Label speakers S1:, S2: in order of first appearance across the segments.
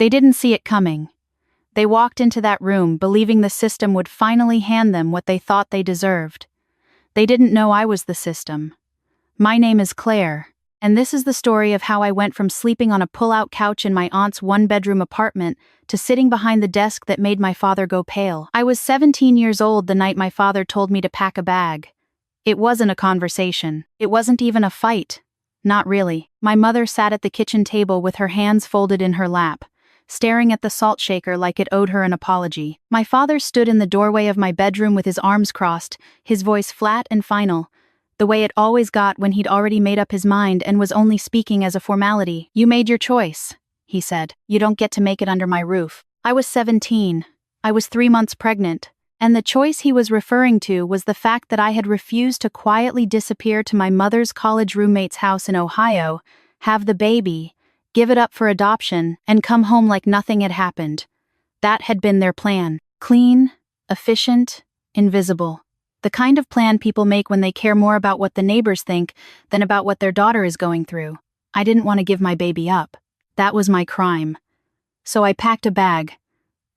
S1: They didn't see it coming. They walked into that room believing the system would finally hand them what they thought they deserved. They didn't know I was the system. My name is Claire, and this is the story of how I went from sleeping on a pull-out couch in my aunt's one-bedroom apartment to sitting behind the desk that made my father go pale. I was 17 years old the night my father told me to pack a bag. It wasn't a conversation. It wasn't even a fight. Not really. My mother sat at the kitchen table with her hands folded in her lap, staring at the salt shaker like it owed her an apology. My father stood in the doorway of my bedroom with his arms crossed, his voice flat and final, the way it always got when he'd already made up his mind and was only speaking as a formality. "You made your choice," he said. "You don't get to make it under my roof." I was 17. I was 3 months pregnant. And the choice he was referring to was the fact that I had refused to quietly disappear to my mother's college roommate's house in Ohio, have the baby, give it up for adoption, and come home like nothing had happened. That had been their plan. Clean, efficient, invisible. The kind of plan people make when they care more about what the neighbors think than about what their daughter is going through. I didn't want to give my baby up. That was my crime. So I packed a bag.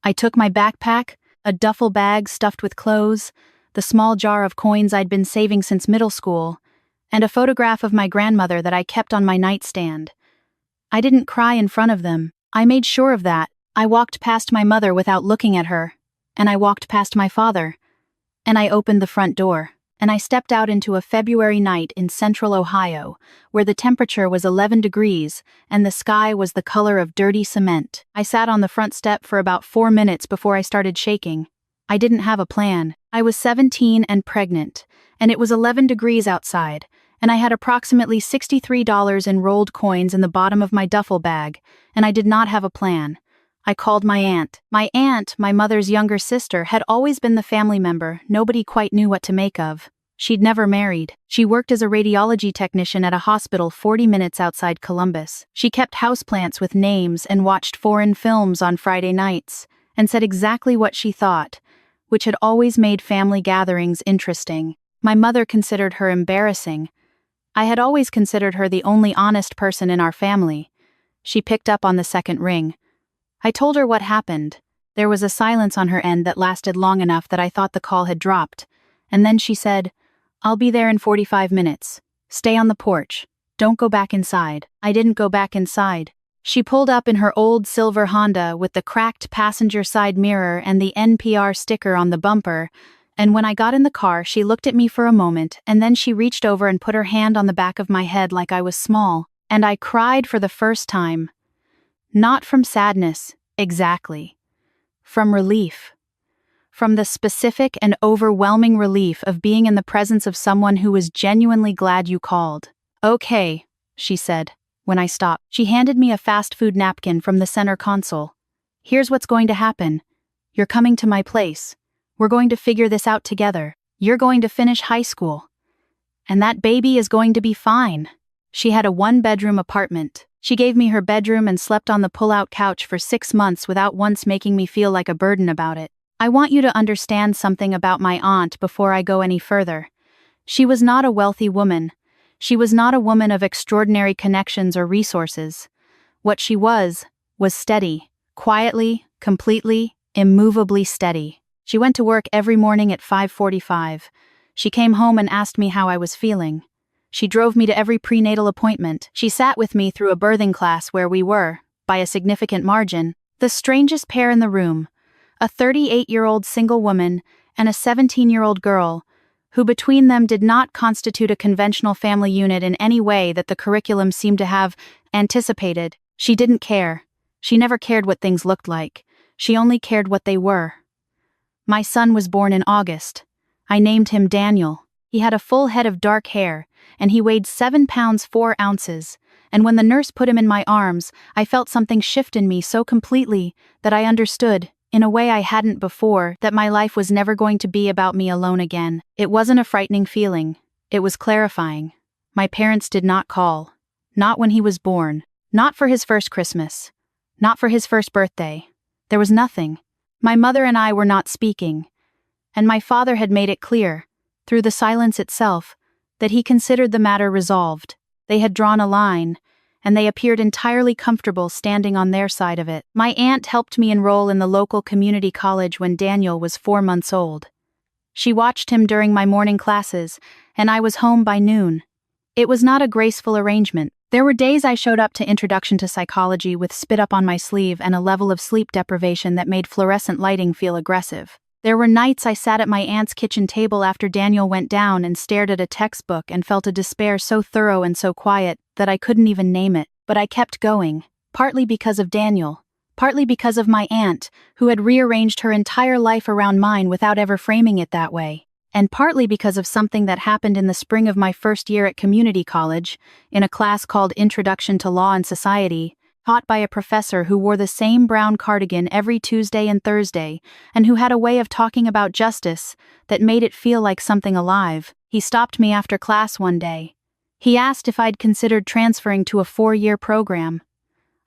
S1: I took my backpack, a duffel bag stuffed with clothes, the small jar of coins I'd been saving since middle school, and a photograph of my grandmother that I kept on my nightstand. I didn't cry in front of them. I made sure of that. I walked past my mother without looking at her, and I walked past my father, and I opened the front door, and I stepped out into a February night in central Ohio, where the temperature was 11 degrees and the sky was the color of dirty cement. I sat on the front step for about 4 minutes before I started shaking. I didn't have a plan. I was 17 and pregnant, and it was 11 degrees outside, and I had approximately $63 in rolled coins in the bottom of my duffel bag, and I did not have a plan. I called my aunt. My aunt, my mother's younger sister, had always been the family member nobody quite knew what to make of. She'd never married. She worked as a radiology technician at a hospital 40 minutes outside Columbus. She kept houseplants with names and watched foreign films on Friday nights, and said exactly what she thought, which had always made family gatherings interesting. My mother considered her embarrassing. I had always considered her the only honest person in our family. She picked up on the second ring. I told her what happened. There was a silence on her end that lasted long enough that I thought the call had dropped, and then she said, "I'll be there in 45 minutes. Stay on the porch. Don't go back inside." I didn't go back inside. She pulled up in her old silver Honda with the cracked passenger side mirror and the NPR sticker on the bumper, and when I got in the car she looked at me for a moment and then she reached over and put her hand on the back of my head like I was small, and I cried for the first time. Not from sadness, exactly. From relief. From the specific and overwhelming relief of being in the presence of someone who was genuinely glad you called. "Okay," she said, when I stopped. She handed me a fast food napkin from the center console. "Here's what's going to happen. You're coming to my place. We're going to figure this out together. You're going to finish high school. And that baby is going to be fine." She had a one-bedroom apartment. She gave me her bedroom and slept on the pull-out couch for 6 months without once making me feel like a burden about it. I want you to understand something about my aunt before I go any further. She was not a wealthy woman. She was not a woman of extraordinary connections or resources. What she was steady, quietly, completely, immovably steady. She went to work every morning at 5:45. She came home and asked me how I was feeling. She drove me to every prenatal appointment. She sat with me through a birthing class where we were, by a significant margin, the strangest pair in the room, a 38-year-old single woman and a 17-year-old girl, who between them did not constitute a conventional family unit in any way that the curriculum seemed to have anticipated. She didn't care. She never cared what things looked like. She only cared what they were. My son was born in August. I named him Daniel. He had a full head of dark hair, and he weighed 7 pounds 4 ounces, and when the nurse put him in my arms, I felt something shift in me so completely that I understood, in a way I hadn't before, that my life was never going to be about me alone again. It wasn't a frightening feeling. It was clarifying. My parents did not call. Not when he was born. Not for his first Christmas. Not for his first birthday. There was nothing. My mother and I were not speaking. And my father had made it clear, through the silence itself, that he considered the matter resolved. They had drawn a line, and they appeared entirely comfortable standing on their side of it. My aunt helped me enroll in the local community college when Daniel was 4 months old. She watched him during my morning classes, and I was home by noon. It was not a graceful arrangement. There were days I showed up to Introduction to Psychology with spit up on my sleeve and a level of sleep deprivation that made fluorescent lighting feel aggressive. There were nights I sat at my aunt's kitchen table after Daniel went down and stared at a textbook and felt a despair so thorough and so quiet that I couldn't even name it. But I kept going, partly because of Daniel, partly because of my aunt, who had rearranged her entire life around mine without ever framing it that way, and partly because of something that happened in the spring of my first year at community college, in a class called Introduction to Law and Society, taught by a professor who wore the same brown cardigan every Tuesday and Thursday, and who had a way of talking about justice that made it feel like something alive. He stopped me after class one day. He asked if I'd considered transferring to a 4-year program.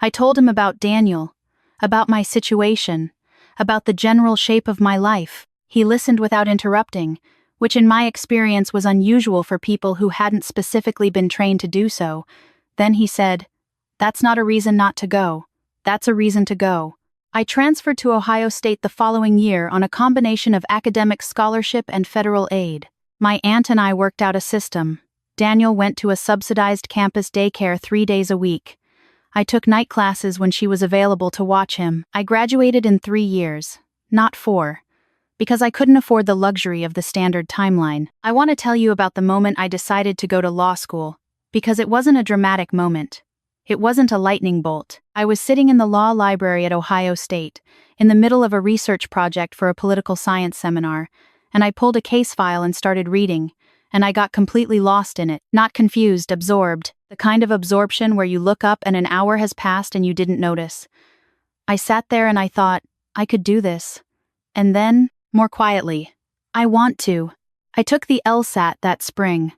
S1: I told him about Daniel, about my situation, about the general shape of my life. He listened without interrupting, which in my experience was unusual for people who hadn't specifically been trained to do so. Then he said, "That's not a reason not to go. That's a reason to go." I transferred to Ohio State the following year on a combination of academic scholarship and federal aid. My aunt and I worked out a system. Daniel went to a subsidized campus daycare 3 days a week. I took night classes when she was available to watch him. I graduated in 3 years, not 4, because I couldn't afford the luxury of the standard timeline. I want to tell you about the moment I decided to go to law school, because it wasn't a dramatic moment. It wasn't a lightning bolt. I was sitting in the law library at Ohio State, in the middle of a research project for a political science seminar, and I pulled a case file and started reading, and I got completely lost in it. Not confused, absorbed. The kind of absorption where you look up and an hour has passed and you didn't notice. I sat there and I thought, I could do this. And then, more quietly, I want to. I took the LSAT that spring.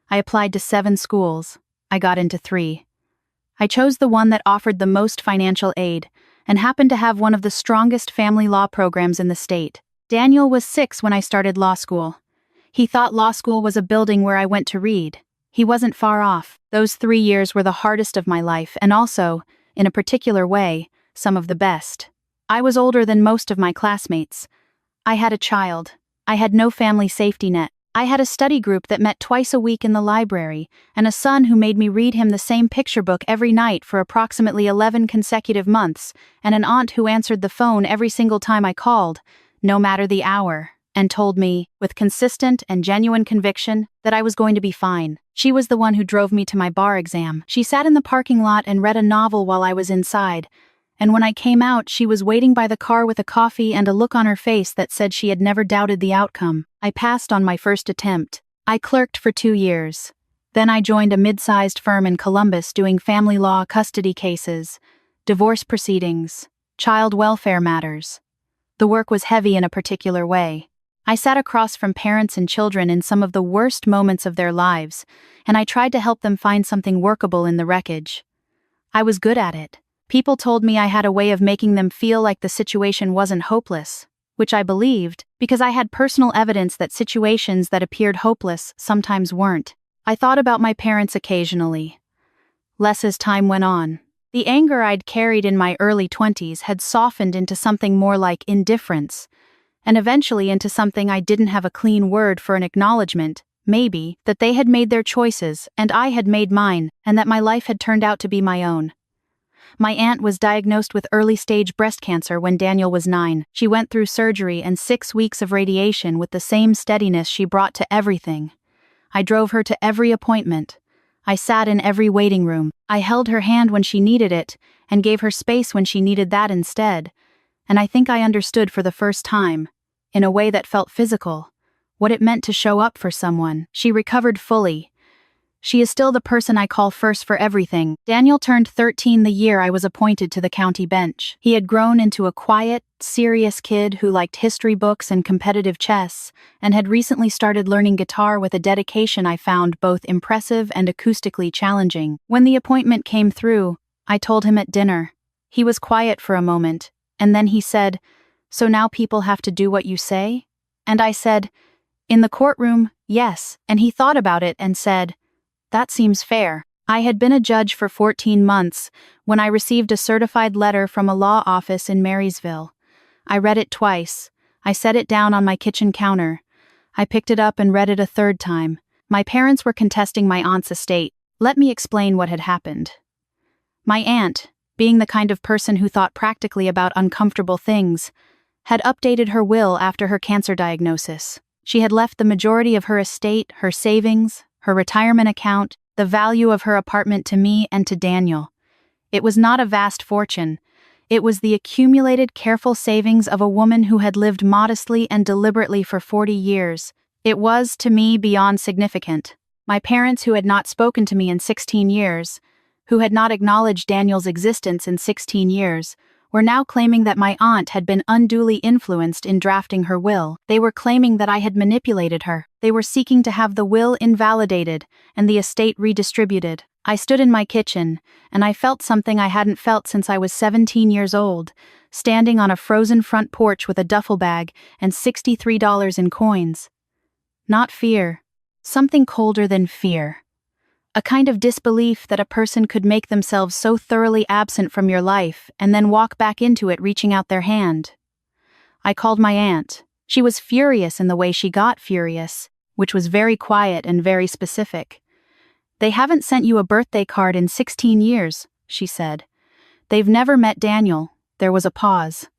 S1: I applied to 7 schools. I got into 3. I chose the one that offered the most financial aid, and happened to have one of the strongest family law programs in the state. Daniel was 6 when I started law school. He thought law school was a building where I went to read. He wasn't far off. Those 3 years were the hardest of my life, and also, in a particular way, some of the best. I was older than most of my classmates. I had a child. I had no family safety net. I had a study group that met twice a week in the library, and a son who made me read him the same picture book every night for approximately 11 consecutive months, and an aunt who answered the phone every single time I called, no matter the hour, and told me, with consistent and genuine conviction, that I was going to be fine. She was the one who drove me to my bar exam. She sat in the parking lot and read a novel while I was inside, and when I came out, she was waiting by the car with a coffee and a look on her face that said she had never doubted the outcome. I passed on my first attempt. I clerked for 2 years. Then I joined a mid-sized firm in Columbus doing family law custody cases, divorce proceedings, child welfare matters. The work was heavy in a particular way. I sat across from parents and children in some of the worst moments of their lives, and I tried to help them find something workable in the wreckage. I was good at it. People told me I had a way of making them feel like the situation wasn't hopeless, which I believed, because I had personal evidence that situations that appeared hopeless sometimes weren't. I thought about my parents occasionally. Less as time went on. The anger I'd carried in my early 20s had softened into something more like indifference, and eventually into something I didn't have a clean word for an acknowledgement, maybe, that they had made their choices and I had made mine, and that my life had turned out to be my own. My aunt was diagnosed with early-stage breast cancer when Daniel was 9. She went through surgery and 6 weeks of radiation with the same steadiness she brought to everything. I drove her to every appointment. I sat in every waiting room. I held her hand when she needed it, and gave her space when she needed that instead. And I think I understood for the first time, in a way that felt physical, what it meant to show up for someone. She recovered fully. She is still the person I call first for everything. Daniel turned 13 the year I was appointed to the county bench. He had grown into a quiet, serious kid who liked history books and competitive chess, and had recently started learning guitar with a dedication I found both impressive and acoustically challenging. When the appointment came through, I told him at dinner. He was quiet for a moment, and then he said, "So now people have to do what you say?" And I said, "In the courtroom, yes," and he thought about it and said, "That seems fair." I had been a judge for 14 months when I received a certified letter from a law office in Marysville. I read it twice. I set it down on my kitchen counter. I picked it up and read it a third time. My parents were contesting my aunt's estate. Let me explain what had happened. My aunt, being the kind of person who thought practically about uncomfortable things, had updated her will after her cancer diagnosis. She had left the majority of her estate, her savings, her retirement account, the value of her apartment to me and to Daniel. It was not a vast fortune. It was the accumulated, careful savings of a woman who had lived modestly and deliberately for 40 years. It was, to me, beyond significant. My parents, who had not spoken to me in 16 years, who had not acknowledged Daniel's existence in 16 years, were now claiming that my aunt had been unduly influenced in drafting her will. They were claiming that I had manipulated her. They were seeking to have the will invalidated and the estate redistributed. I stood in my kitchen, and I felt something I hadn't felt since I was 17 years old, standing on a frozen front porch with a duffel bag and $63 in coins. Not fear. Something colder than fear. A kind of disbelief that a person could make themselves so thoroughly absent from your life and then walk back into it reaching out their hand. I called my aunt. She was furious in the way she got furious, which was very quiet and very specific. "They haven't sent you a birthday card in 16 years, she said. "They've never met Daniel." There was a pause.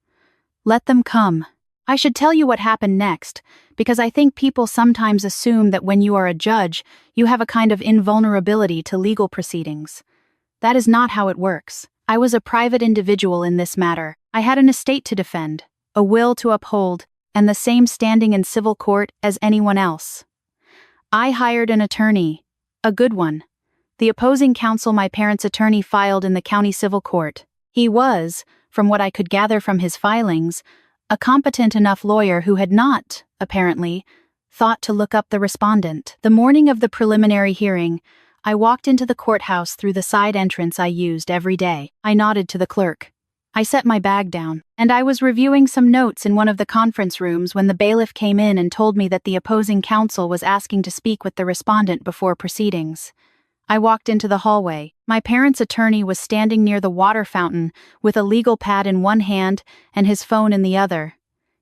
S1: "Let them come. I should tell you what happened next, because I think people sometimes assume that when you are a judge, you have a kind of invulnerability to legal proceedings. That is not how it works. I was a private individual in this matter. I had an estate to defend, a will to uphold, and the same standing in civil court as anyone else. I hired an attorney, a good one. The opposing counsel my parents' attorney filed in the county civil court. He was, from what I could gather from his filings, a competent enough lawyer who had not, apparently, thought to look up the respondent. The morning of the preliminary hearing, I walked into the courthouse through the side entrance I used every day. I nodded to the clerk. I set my bag down, and I was reviewing some notes in one of the conference rooms when the bailiff came in and told me that the opposing counsel was asking to speak with the respondent before proceedings. I walked into the hallway. My parents' attorney was standing near the water fountain with a legal pad in one hand and his phone in the other.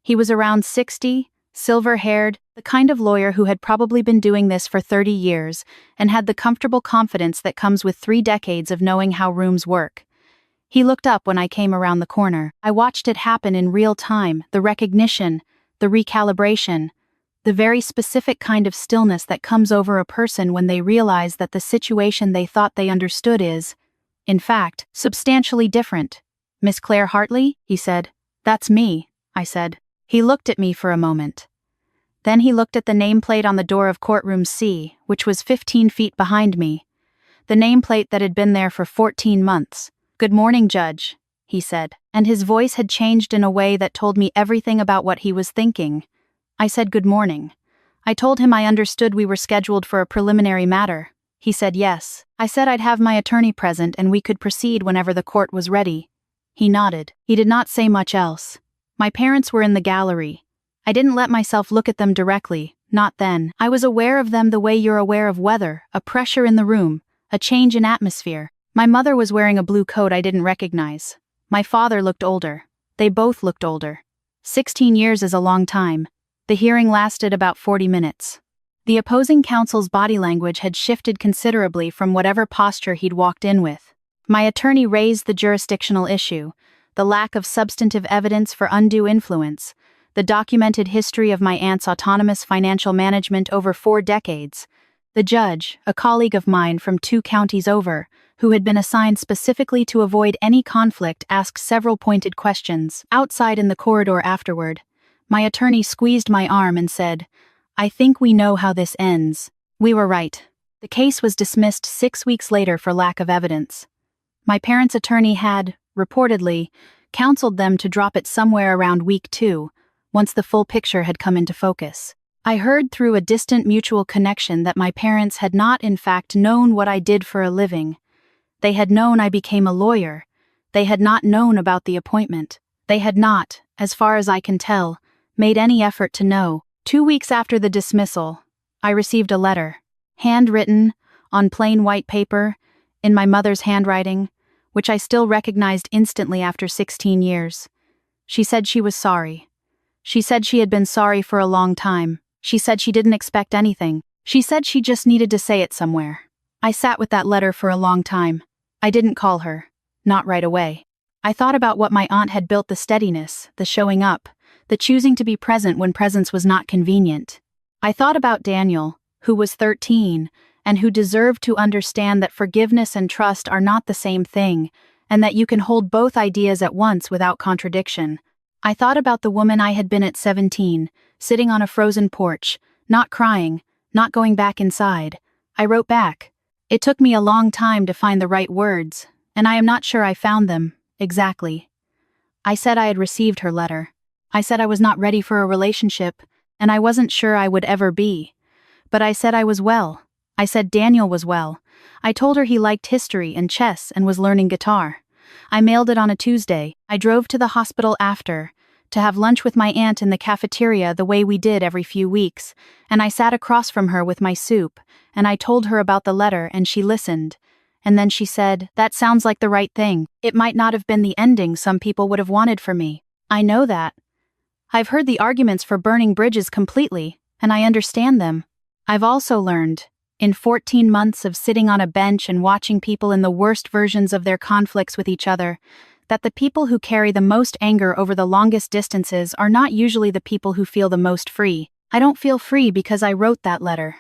S1: He was around 60, silver-haired, the kind of lawyer who had probably been doing this for 30 years and had the comfortable confidence that comes with 3 decades of knowing how rooms work. He looked up when I came around the corner. I watched it happen in real time, the recognition, the recalibration, the very specific kind of stillness that comes over a person when they realize that the situation they thought they understood is, in fact, substantially different. "Miss Claire Hartley?" he said. "That's me," I said. He looked at me for a moment. Then he looked at the nameplate on the door of courtroom C, which was 15 feet behind me. The nameplate that had been there for 14 months. "Good morning, Judge," he said, and his voice had changed in a way that told me everything about what he was thinking. I said good morning. I told him I understood we were scheduled for a preliminary matter. He said yes. I said I'd have my attorney present and we could proceed whenever the court was ready. He nodded. He did not say much else. My parents were in the gallery. I didn't let myself look at them directly, not then. I was aware of them the way you're aware of weather, a pressure in the room, a change in atmosphere. My mother was wearing a blue coat I didn't recognize. My father looked older. They both looked older. 16 years is a long time. The hearing lasted about 40 minutes. The opposing counsel's body language had shifted considerably from whatever posture he'd walked in with. My attorney raised the jurisdictional issue, the lack of substantive evidence for undue influence, the documented history of my aunt's autonomous financial management over 4 decades. The judge, a colleague of mine from 2 counties over, who had been assigned specifically to avoid any conflict, asked several pointed questions. Outside in the corridor afterward, my attorney squeezed my arm and said, "I think we know how this ends." We were right. The case was dismissed 6 weeks later for lack of evidence. My parents' attorney had, reportedly, counseled them to drop it somewhere around week 2, once the full picture had come into focus. I heard through a distant mutual connection that my parents had not in fact known what I did for a living. They had known I became a lawyer. They had not known about the appointment. They had not, as far as I can tell, made any effort to know. 2 weeks after the dismissal, I received a letter, handwritten, on plain white paper, in my mother's handwriting, which I still recognized instantly after 16 years. She said she was sorry. She said she had been sorry for a long time. She said she didn't expect anything. She said she just needed to say it somewhere. I sat with that letter for a long time. I didn't call her. Not right away. I thought about what my aunt had built: the steadiness, the showing up, the choosing to be present when presence was not convenient. I thought about Daniel, who was 13, and who deserved to understand that forgiveness and trust are not the same thing, and that you can hold both ideas at once without contradiction. I thought about the woman I had been at 17, sitting on a frozen porch, not crying, not going back inside. I wrote back. It took me a long time to find the right words, and I am not sure I found them, exactly. I said I had received her letter. I said I was not ready for a relationship, and I wasn't sure I would ever be. But I said I was well. I said Daniel was well. I told her he liked history and chess and was learning guitar. I mailed it on a Tuesday. I drove to the hospital after, to have lunch with my aunt in the cafeteria the way we did every few weeks, and I sat across from her with my soup, and I told her about the letter and she listened. And then she said, "That sounds like the right thing. It might not have been the ending some people would have wanted for me. I know that. I've heard the arguments for burning bridges completely, and I understand them. I've also learned, in 14 months of sitting on a bench and watching people in the worst versions of their conflicts with each other, that the people who carry the most anger over the longest distances are not usually the people who feel the most free. I don't feel free because I wrote that letter.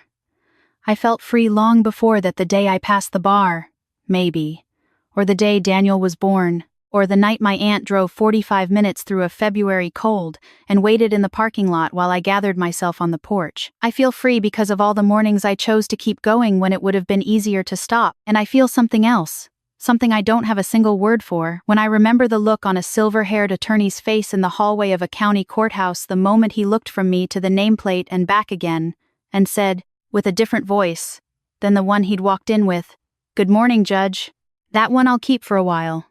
S1: I felt free long before that, the day I passed the bar, maybe, or the day Daniel was born, or the night my aunt drove 45 minutes through a February cold and waited in the parking lot while I gathered myself on the porch. I feel free because of all the mornings I chose to keep going when it would have been easier to stop, and I feel something else. Something I don't have a single word for, when I remember the look on a silver-haired attorney's face in the hallway of a county courthouse the moment he looked from me to the nameplate and back again, and said, with a different voice than the one he'd walked in with, "Good morning, Judge." That one I'll keep for a while.